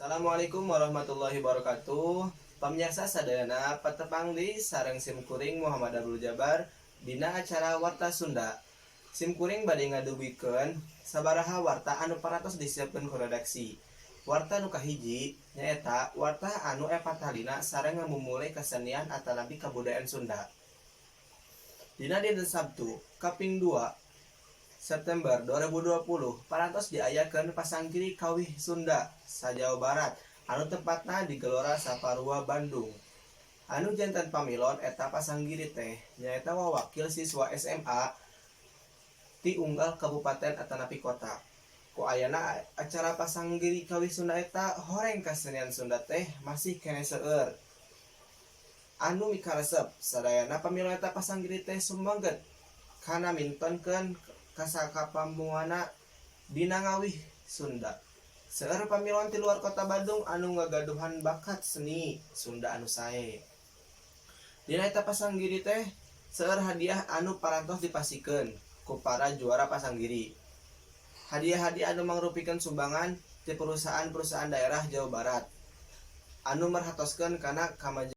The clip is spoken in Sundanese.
Assalamualaikum warahmatullahi wabarakatuh. Pamirsa sadayana patepang di sareng simkuring Muhammad Abdul Jabar dina acara Warta Sunda. Simkuring bade ngadubikeun sabaraha warta anu paratos disiapkeun ku redaksi. Warta nu kahiji nyaeta warta anu epatalina sareng ngamumulai kesenian atanapi kabudayaan Sunda. Dina dinten Sabtu kaping 2 September 2020 parantos diayakeun Pasanggiri Kawih Sunda sa-Jawa Barat anu tempatna di Gelora Saparua Bandung. Anu janten pamilon eta Pasanggiri teh nyaeta wawakil siswa SMA ti unggal kabupaten atanapi kota. Ku ayana acara Pasanggiri Kawih Sunda eta horeng kasenian Sunda teh masih kene seueur. Anu mikaresep sadayana pamilon eta Pasanggiri teh sumangget kana mintonkeun kasakapamuana dina ngawih Sunda. Seueur pamilon ti luar kota Bandung anu ngagaduhan bakat seni Sunda anu sae. Dina eta Pasanggiri teh seueur hadiah anu parantos dipasikeun ku para juara Pasanggiri. Hadiah-hadiah anu mangrupikeun sumbangan ti perusahaan-perusahaan daerah Jawa Barat anu merhatoskeun kana kamajuan